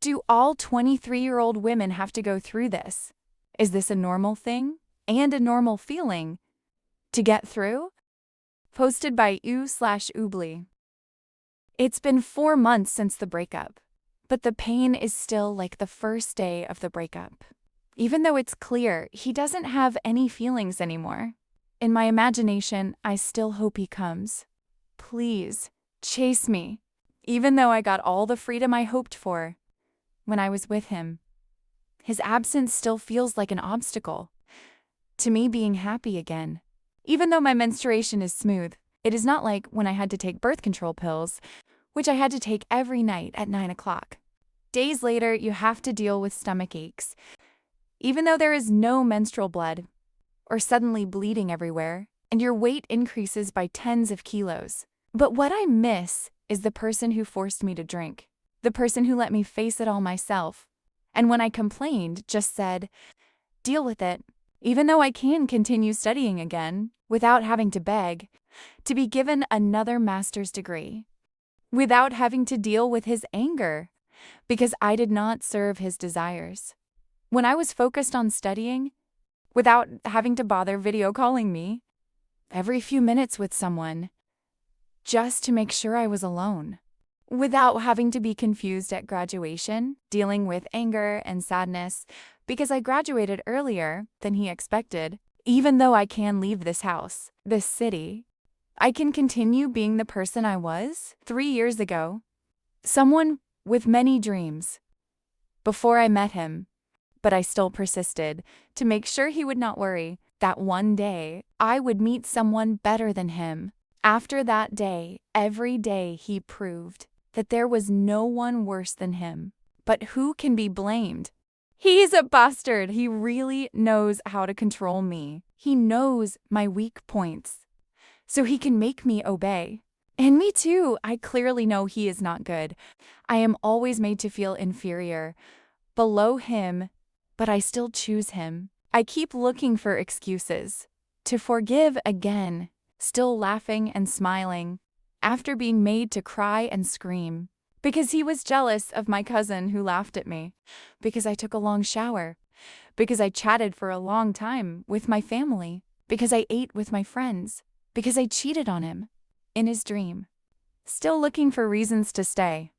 Do all 23-year-old women have to go through this? Is this a normal thing and a normal feeling to get through? Posted by oubliee. It's been 4 months since the breakup, but the pain is still like the first day of the breakup. Even though it's clear he doesn't have any feelings anymore. In my imagination, I still hope he comes. Please, chase me, even though I got all the freedom I hoped for when I was with him. His absence still feels like an obstacle to me being happy again. Even though my menstruation is smooth, it is not like when I had to take birth control pills, which I had to take every night at 9 o'clock. Days later, you have to deal with stomach aches, even though there is no menstrual blood or suddenly bleeding everywhere, and your weight increases by tens of kilos. But what I miss is the person who forced me to drink, the person who let me face it all myself, and when I complained, just said, "Deal with it," even though I can continue studying again without having to beg, to be given another master's degree, without having to deal with his anger, because I did not serve his desires. When I was focused on studying, without having to bother video calling me every few minutes with someone, just to make sure I was alone, without having to be confused at graduation, dealing with anger and sadness because I graduated earlier than he expected. Even though I can leave this house, this city, I can continue being the person I was 3 years ago, someone with many dreams, before I met him. But I still persisted to make sure he would not worry that one day I would meet someone better than him. After that day, every day he proved that there was no one worse than him. But who can be blamed? He's a bastard. He really knows how to control me. He knows my weak points, so he can make me obey. And me too, I clearly know he is not good. I am always made to feel inferior, below him, but I still choose him. I keep looking for excuses to forgive again, still laughing and smiling, after being made to cry and scream, because he was jealous of my cousin who laughed at me, because I took a long shower, because I chatted for a long time with my family, because I ate with my friends, because I cheated on him in his dream. Still looking for reasons to stay,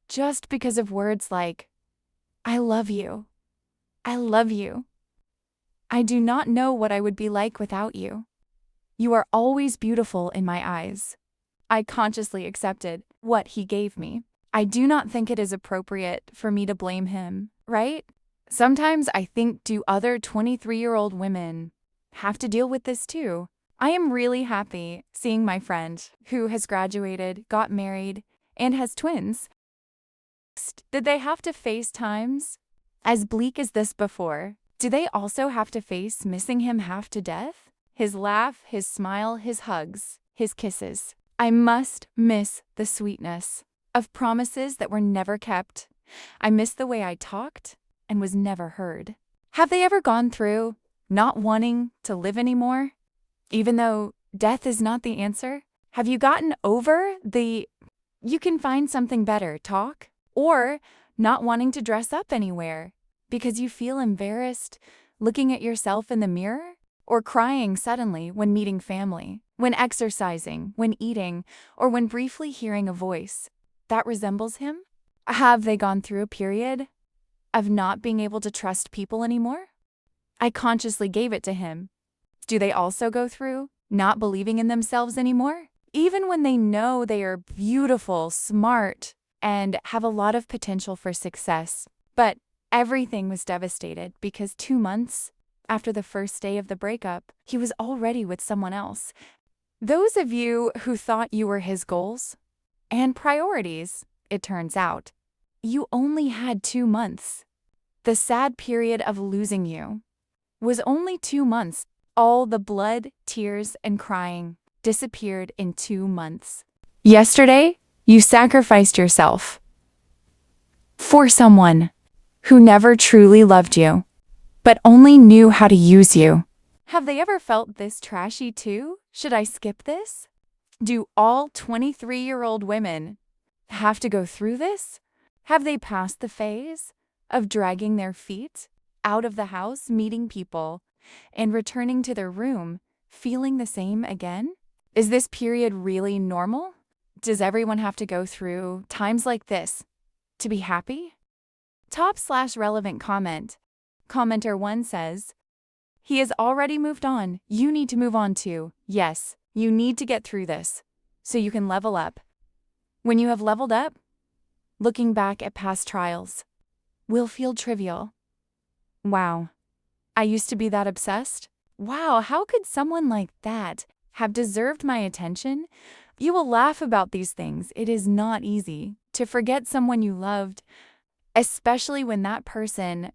just because of words like, "I love you. I love you. I do not know what I would be like without you. You are always beautiful in my eyes." I consciously accepted what he gave me. I do not think it is appropriate for me to blame him, right? Sometimes I think, do other 23-year-old women have to deal with this too? I am really happy seeing my friend who has graduated, got married, and has twins. Did they have to face times as bleak as this before? Do they also have to face missing him half to death? His laugh, his smile, his hugs, his kisses. I must miss the sweetness of promises that were never kept. I miss the way I talked and was never heard. Have they ever gone through not wanting to live anymore, even though death is not the answer? Have you gotten over the "you can find something better" talk? Or not wanting to dress up anywhere because you feel embarrassed looking at yourself in the mirror? Or crying suddenly when meeting family, when exercising, when eating, or when briefly hearing a voice that resembles him? Have they gone through a period of not being able to trust people anymore? I consciously gave it to him. Do they also go through not believing in themselves anymore? Even when they know they are beautiful, smart, and have a lot of potential for success. But everything was devastated because 2 months after the first day of the breakup, he was already with someone else. Those of you who thought you were his goals and priorities, it turns out, you only had 2 months. The sad period of losing you was only 2 months. All the blood, tears, and crying disappeared in 2 months. Yesterday, you sacrificed yourself for someone who never truly loved you, but only knew how to use you. Have they ever felt this trashy too? Should I skip this? Do all 23-year-old women have to go through this? Have they passed the phase of dragging their feet out of the house, meeting people, and returning to their room, feeling the same again? Is this period really normal? Does everyone have to go through times like this to be happy? Top/relevant comment. Commenter 1 says, he has already moved on. You need to move on too. Yes, you need to get through this so you can level up. When you have leveled up, looking back at past trials will feel trivial. Wow, I used to be that obsessed? Wow, how could someone like that have deserved my attention? You will laugh about these things. It is not easy to forget someone you loved, especially when that person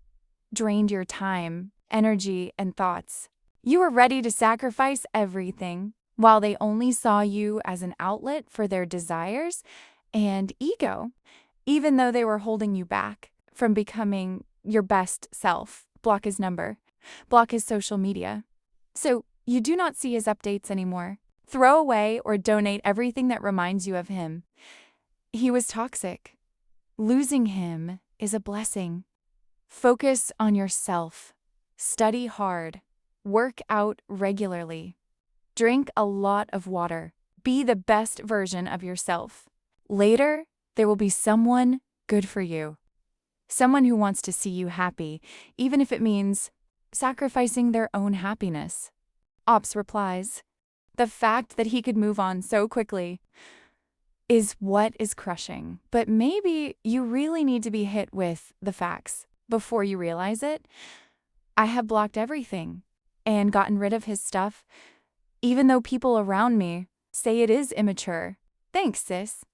drained your time, energy, and thoughts. You were ready to sacrifice everything while they only saw you as an outlet for their desires and ego, even though they were holding you back from becoming your best self. Block his number. Block his social media. So you do not see his updates anymore. Throw away or donate everything that reminds you of him. He was toxic. Losing him is a blessing. Focus on yourself. Study hard. Work out regularly. Drink a lot of water. Be the best version of yourself. Later, there will be someone good for you. Someone who wants to see you happy, even if it means sacrificing their own happiness. Ops replies, the fact that he could move on so quickly is what is crushing. But maybe you really need to be hit with the facts before you realize it. I have blocked everything and gotten rid of his stuff, even though people around me say it is immature. Thanks, sis.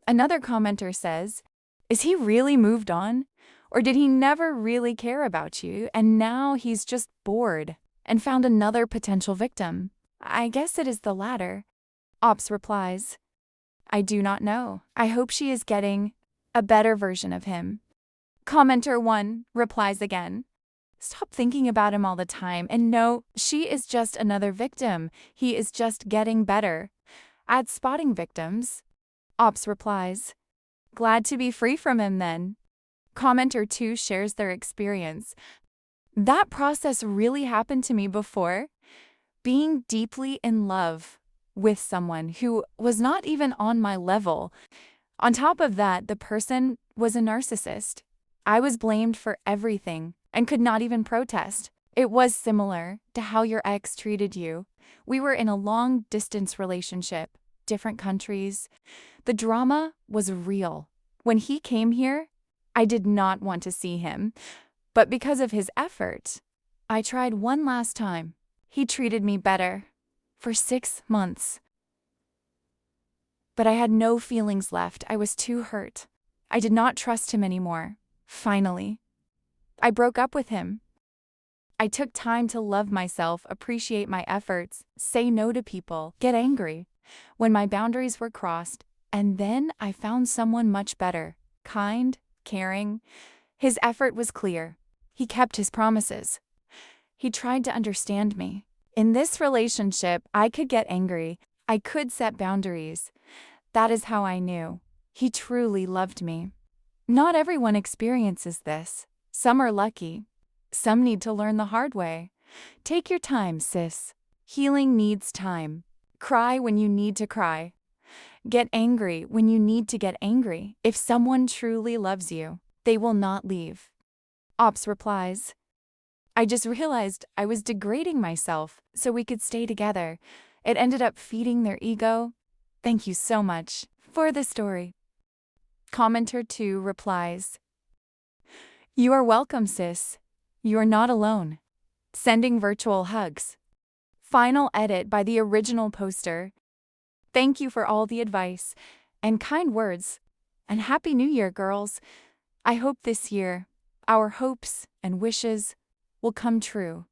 Another commenter says, is he really moved on? Or did he never really care about you and now he's just bored and found another potential victim? I guess it is the latter. Ops replies, I do not know. I hope she is getting a better version of him. Commenter 1 replies again, stop thinking about him all the time and no, she is just another victim. He is just getting better. At spotting victims. Ops replies, glad to be free from him then. Commenter 2 shares their experience. That process really happened to me before. Being deeply in love with someone who was not even on my level. On top of that, the person was a narcissist. I was blamed for everything and could not even protest. It was similar to how your ex treated you. We were in a long-distance relationship, different countries. The drama was real. When he came here, I did not want to see him, but because of his effort, I tried one last time. He treated me better for 6 months. But I had no feelings left. I was too hurt. I did not trust him anymore. Finally, I broke up with him. I took time to love myself, appreciate my efforts, say no to people, get angry when my boundaries were crossed, and then I found someone much better, kind, caring. His effort was clear. He kept his promises. He tried to understand me. In this relationship, I could get angry. I could set boundaries. That is how I knew he truly loved me. Not everyone experiences this. Some are lucky. Some need to learn the hard way. Take your time, sis. Healing needs time. Cry when you need to cry. Get angry when you need to get angry. If someone truly loves you, they will not leave. Ops replies, I just realized I was degrading myself so we could stay together. It ended up feeding their ego. Thank you so much for the story. Commenter 2 replies, you are welcome, sis. You are not alone. Sending virtual hugs. Final edit by the original poster. Thank you for all the advice and kind words. And Happy New Year, girls. I hope this year our hopes and wishes will come true.